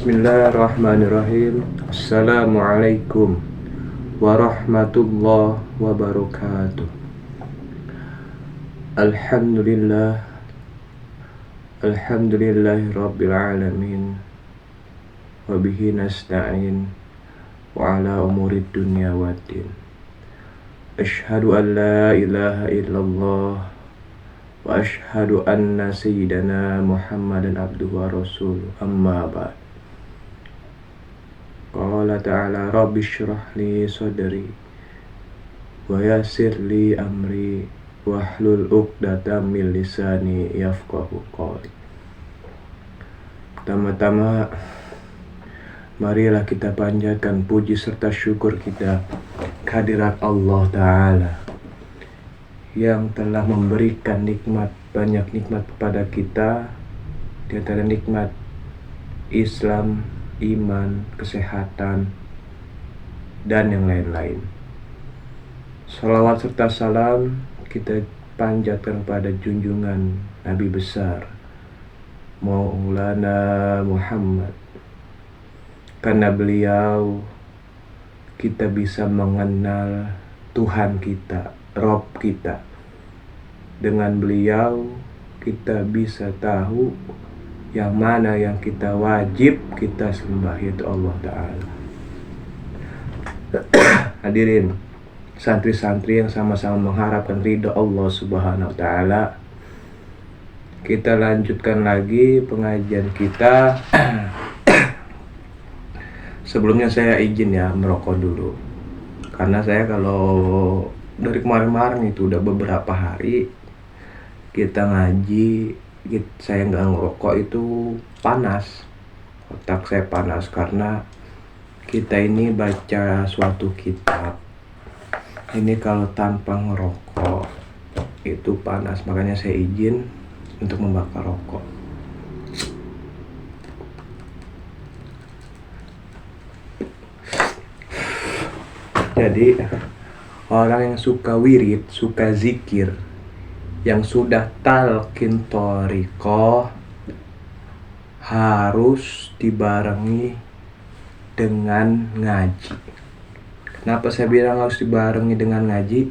Bismillahirrahmanirrahim. Assalamualaikum warahmatullahi wabarakatuh. Alhamdulillah. Alhamdulillahirabbil alamin. Wabihi nasta'in wa ala umurid dunya waddin. Asyhadu an la ilaha illallah wa asyhadu anna sayyidana Muhammadan abduhu wa rasuluh. Amma ba'd. Qala ta'ala rabbi shrah li sadri wa yassir li amri wahlul 'uqdatam min lisani yafqahu qawli. Pertama-tama marilah kita panjatkan puji serta syukur kita kehadirat Allah Ta'ala yang telah memberikan banyak nikmat kepada kita, di antara nikmat Islam, iman, kesehatan, dan yang lain-lain. Salawat serta salam kita panjatkan pada junjungan Nabi besar Maulana Muhammad. Karena beliau kita bisa mengenal Tuhan kita, Rob kita. Dengan beliau kita bisa tahu yang mana yang kita wajib kita sembah, yaitu Allah Ta'ala. Hadirin santri-santri yang sama-sama mengharapkan ridha Allah Subhanahu wa Ta'ala, kita lanjutkan lagi pengajian kita. Sebelumnya saya izin ya merokok dulu, karena saya kalau dari kemarin-kemarin itu udah beberapa hari kita ngaji, saya nggak ngerokok itu panas, otak saya panas karena kita ini baca suatu kitab. Ini kalau tanpa ngerokok itu panas, makanya saya izin untuk membakar rokok. Jadi orang yang suka wirid, suka zikir, yang sudah talqin thariqah harus dibarengi dengan ngaji. Kenapa saya bilang harus dibarengi dengan ngaji?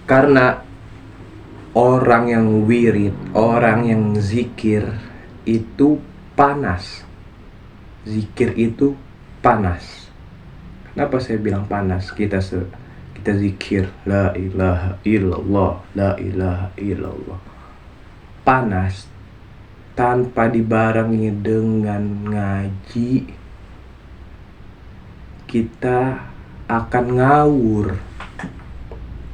Karena orang yang wirid, orang yang zikir itu panas. Zikir itu panas. Kenapa saya bilang panas? Kita zikir la ilaha illallah, la ilaha illallah. Panas tanpa dibarengi dengan ngaji, kita akan ngawur.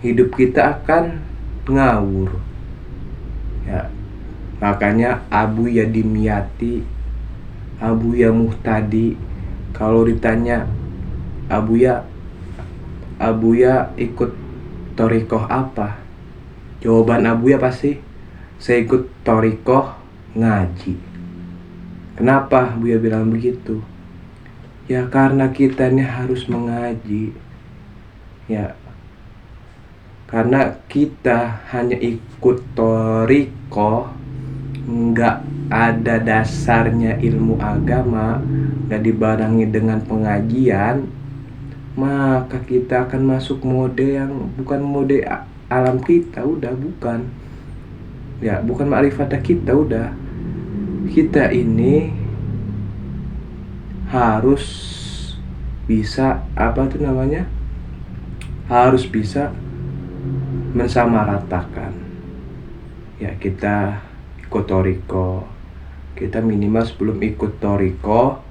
Hidup kita akan ngawur. Ya. Makanya Abuya Dimyati, Abuya Muhtadi, kalau ditanya Abuya ikut thariqah apa? Jawaban Abuya pasti, saya ikut thariqah ngaji. Kenapa Abuya bilang begitu? Ya karena kita ini harus mengaji. Ya, karena kita hanya ikut thariqah, nggak ada dasarnya ilmu agama, nggak dibarengi dengan pengajian, maka kita akan masuk mode yang bukan mode alam kita, udah bukan. Ya, bukan ma'rifatah kita, udah. Kita ini harus bisa harus bisa mensamaratakan. Ya, kita ikut thariqah. Kita minimal sebelum ikut thariqah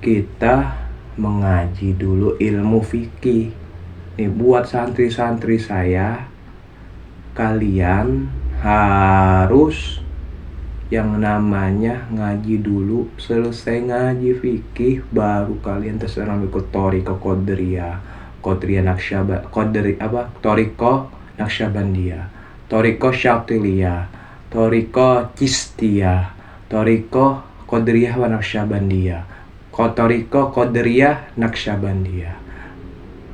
kita mengaji dulu ilmu fikih. Nih buat santri-santri saya, kalian harus yang namanya ngaji dulu. Selesai ngaji fikih baru kalian terserah ikut thariqah Qadiriyah thariqah Naqsyabandiyah, thariqah Syatilliyah, thariqah Chistiyah, thariqah Qadiriyah wa Naqsyabandiyah, thariqah Qadiriyah Naqsyabandiyah,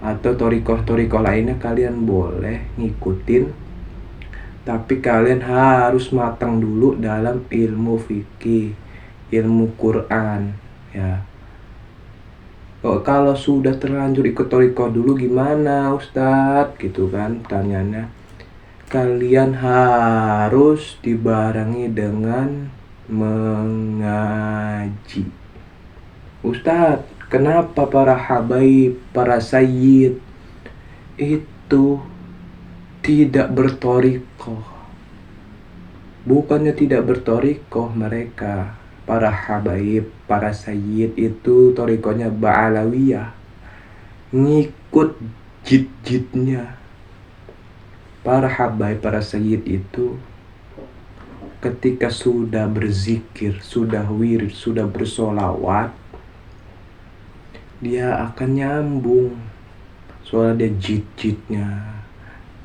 atau thariqah lainnya kalian boleh ngikutin, tapi kalian harus matang dulu dalam ilmu fikih. ilmu Quran ya. Kalau sudah terlanjur ikut toriko dulu gimana Ustadz gitu kan tanyanya. Kalian harus dibarengi dengan mengaji. Ustadz, kenapa para habaib, para sayyid itu tidak bertorikoh? Bukannya tidak bertorikoh mereka, para habaib, para sayyid itu torikohnya ba'alawiyah, ngikut jid-jidnya. Para habaib, para sayyid itu ketika sudah berzikir, sudah wirid, sudah bersolawat, dia akan nyambung. Soalnya dia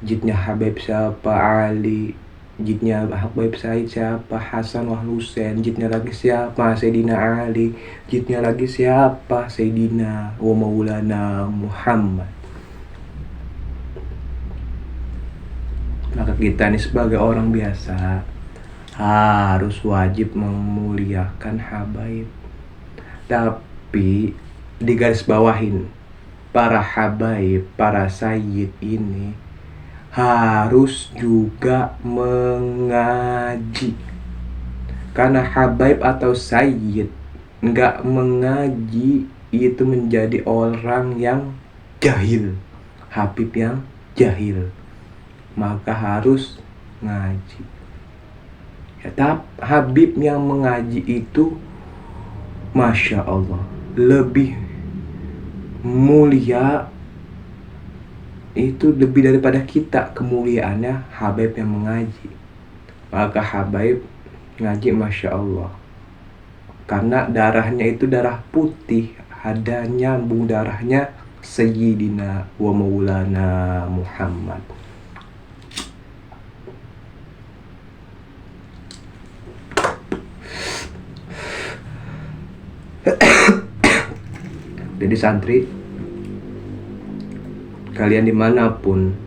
jidnya Habib siapa, Ali, jidnya Habib Said siapa, Hasan Wah Husain, jidnya lagi siapa, Sayyidina Ali, jidnya lagi siapa, Sayyidina wa Maulana Muhammad. Maka kita ini sebagai orang biasa harus wajib memuliakan habaib. Tapi digarisbawahin, para habaib, para sayyid ini harus juga mengaji. Karena habaib atau sayyid nggak mengaji itu menjadi orang yang jahil, habib yang jahil. Maka harus ngaji ya. Habib yang mengaji itu Masya Allah lebih mulia, itu lebih daripada kita kemuliaannya habaib yang mengaji. Maka habaib ngaji Masya Allah, karena darahnya itu darah putih, ada nyambung darahnya Sayyidina wa Maulana Muhammad. Jadi santri, kalian dimanapun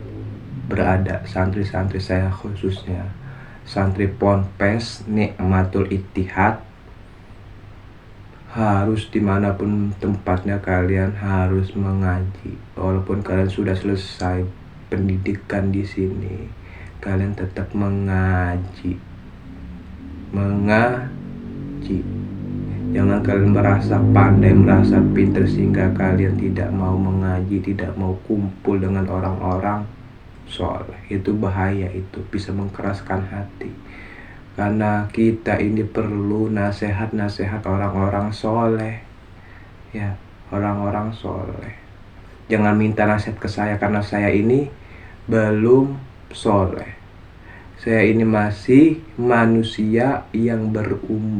berada, santri-santri saya khususnya, santri Ponpes Nikmatul Ittihad, harus dimanapun tempatnya kalian harus mengaji. Walaupun kalian sudah selesai pendidikan di sini, kalian tetap mengaji. Jangan kalian merasa pandai, merasa pintar sehingga kalian tidak mau mengaji, tidak mau kumpul dengan orang-orang soleh. Itu bahaya, itu bisa mengkeraskan hati. Karena kita ini perlu nasihat-nasihat orang-orang soleh ya, orang-orang soleh. Jangan minta nasihat ke saya karena saya ini belum soleh. Saya ini masih manusia yang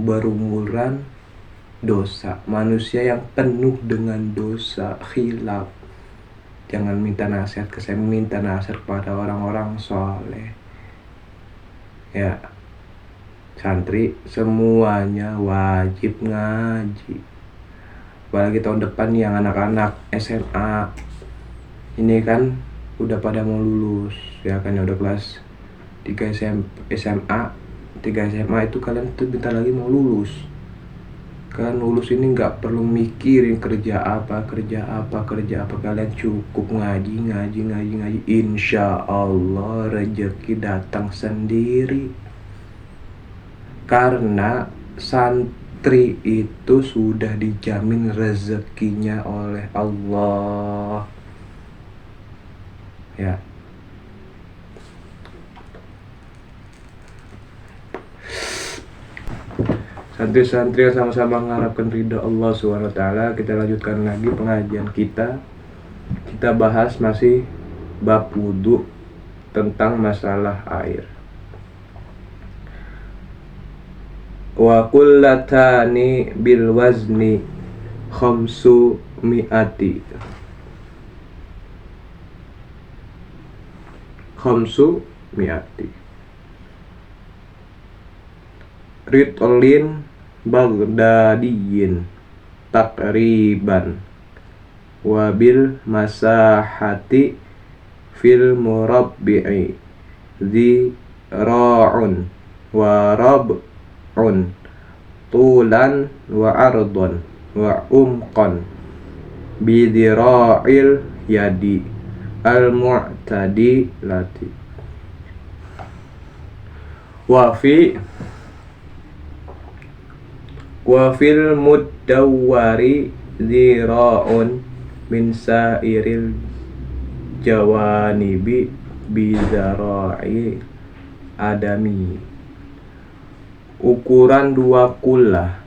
berumuran dosa, manusia yang penuh dengan dosa, khilaf. Jangan minta nasihat ke saya, minta nasihat kepada orang-orang soleh ya. Santri semuanya wajib ngaji, apalagi tahun depan yang anak-anak SMA ini kan udah pada mau lulus ya kan, ya udah kelas 3 SMA, 3 SMA itu kalian tuh bentar lagi mau lulus. Kalian lulus ini nggak perlu mikirin kerja apa, kalian cukup ngaji. Insya Allah rezeki datang sendiri. Karena santri itu sudah dijamin rezekinya oleh Allah ya. Santri-santri yang sama-sama mengharapkan ridha Allah SWT, kita lanjutkan lagi pengajian kita. Kita bahas masih bab wudu tentang masalah air. Wa kullatani bil wazni khamsu mi'ati. Ritlin Baghdadiyin takriban wabil masahati fil murabbi'i zi ra'un wa rab'un tulan wa ardon wa umqan bidira'il yadi al-mu'tadi lati wa fil muddawwari zira'un min sairil jawanibi bizara'i adami. Ukuran 2 kullah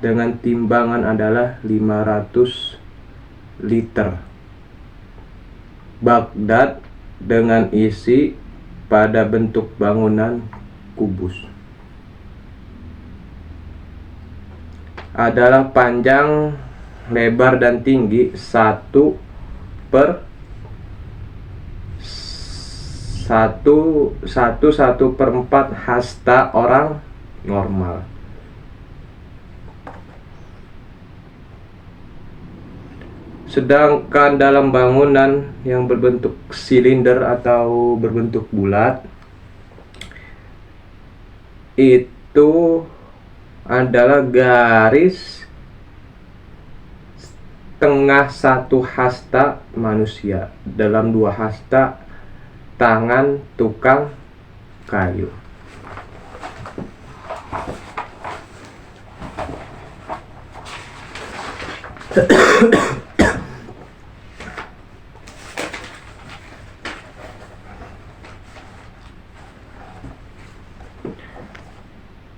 dengan timbangan adalah 500 liter. Baghdad dengan isi pada bentuk bangunan kubus adalah panjang, lebar dan tinggi 1/4 hasta orang normal. Sedangkan dalam bangunan yang berbentuk silinder atau berbentuk bulat itu adalah garis tengah 1 hasta manusia dalam 2 hasta tangan tukang kayu.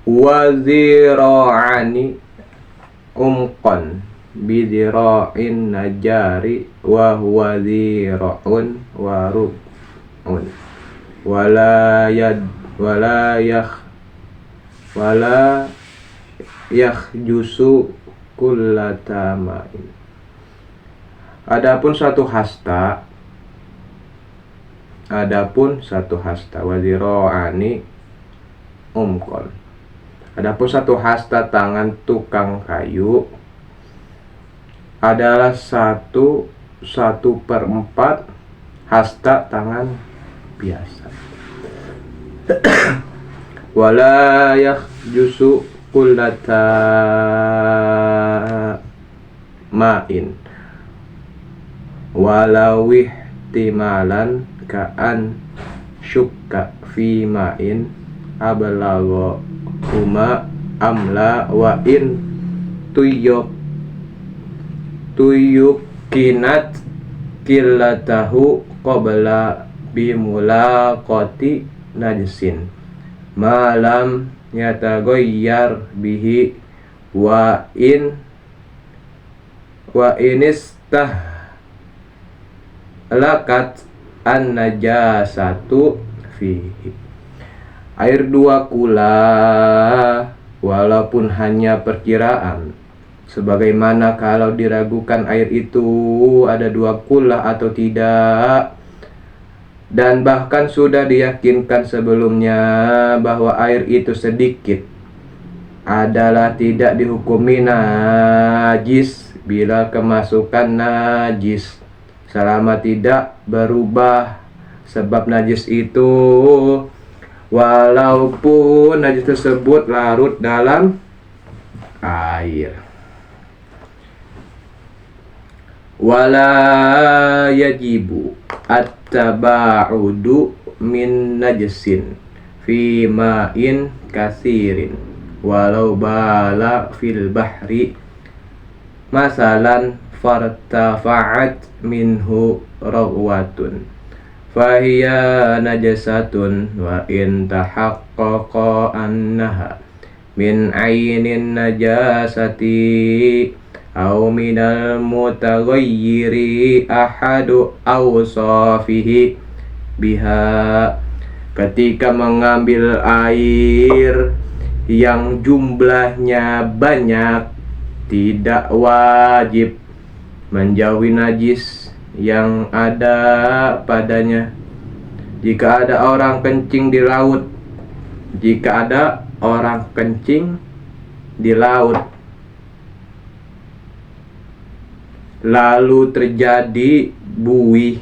Wazira'ani umqan bidira'in najari wa huwa zira'un wa rub'un wala yakhjusu kullatamain. Adapun satu hasta wazira'ani umqan. Adapun satu hasta tangan tukang kayu adalah 1/4 hasta tangan biasa. Wala yakhjusu kullata ma'in walau ihtimalan ka'an syukka fi ma'in ablagha huma amla wa in tuyukinat killatahu qabla bimulaqati najsin malam yataghayyar bihi wa inistah lakat an najasatu fihi. Air 2 kula walaupun hanya perkiraan, sebagaimana kalau diragukan air itu ada 2 kula atau tidak, dan bahkan sudah diyakinkan sebelumnya bahwa air itu sedikit, adalah tidak dihukumi najis bila kemasukan najis, selama tidak berubah sebab najis itu, walaupun najis tersebut larut dalam air. Wala yajibu at-taba'udu min najsin fi ma'in kasirin walau bala fil bahri masalan fartafa'at minhu rawatun fahiya najasatun wa in tahaqqaqa annaha min ainin najasati aw minal mutaghayyiri ahadu awsafihi biha. Ketika mengambil air yang jumlahnya banyak, tidak wajib menjauhi najis yang ada padanya. Jika ada orang kencing di laut, lalu terjadi buih,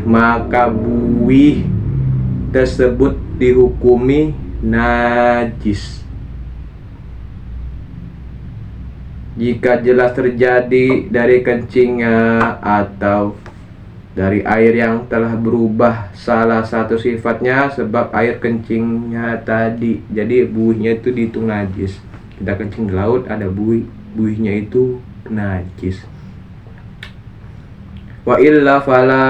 maka buih tersebut dihukumi najis. Jika jelas terjadi dari kencingnya atau dari air yang telah berubah salah satu sifatnya sebab air kencingnya tadi. Jadi buihnya itu dihitung najis. Kita kencing di laut ada buihnya itu najis. Wa illa fala,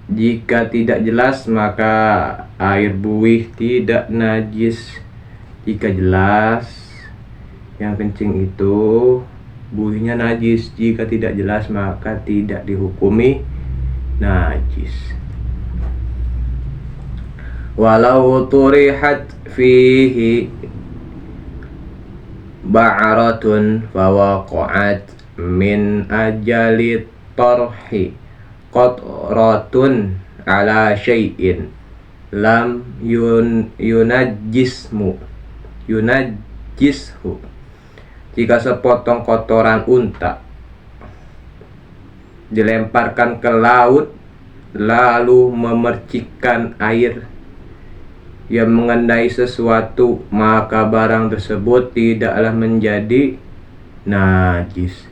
jika tidak jelas maka air buih tidak najis. Jika jelas yang kencing itu buihnya najis, jika tidak jelas maka tidak dihukumi najis. Walau turihat fihi ba'ratun fawaqa'at min ajali tarhi qatratun ala syai'in lam yunajjishu. Jika sepotong kotoran unta dilemparkan ke laut lalu memercikkan air yang mengenai sesuatu, maka barang tersebut tidaklah menjadi najis.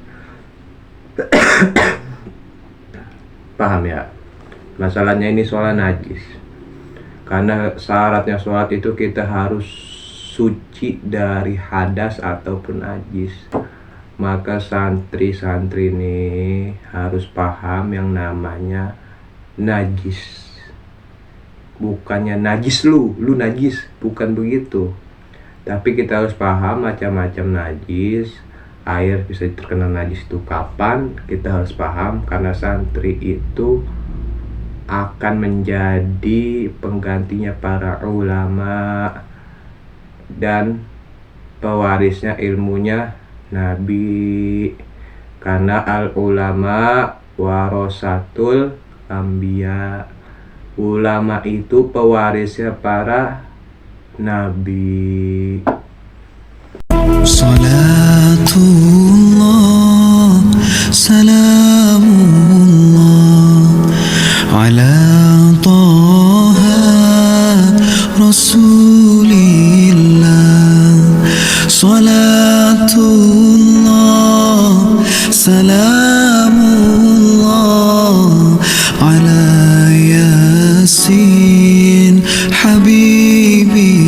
Paham ya? Masalahnya ini soal najis. Karena syaratnya sholat itu kita harus suci dari hadas ataupun najis. Maka santri-santri ini harus paham yang namanya najis. Bukannya najis lu najis, bukan begitu. Tapi kita harus paham macam-macam najis. Air bisa terkena najis itu kapan, kita harus paham. Karena santri itu akan menjadi penggantinya para ulama dan pewarisnya ilmunya Nabi. Karena al ulama warasatul anbiya, ulama itu pewarisnya para nabi. Salatullah salamullah ala taha rasulillah. Salatullah salamullah ala yasin habibi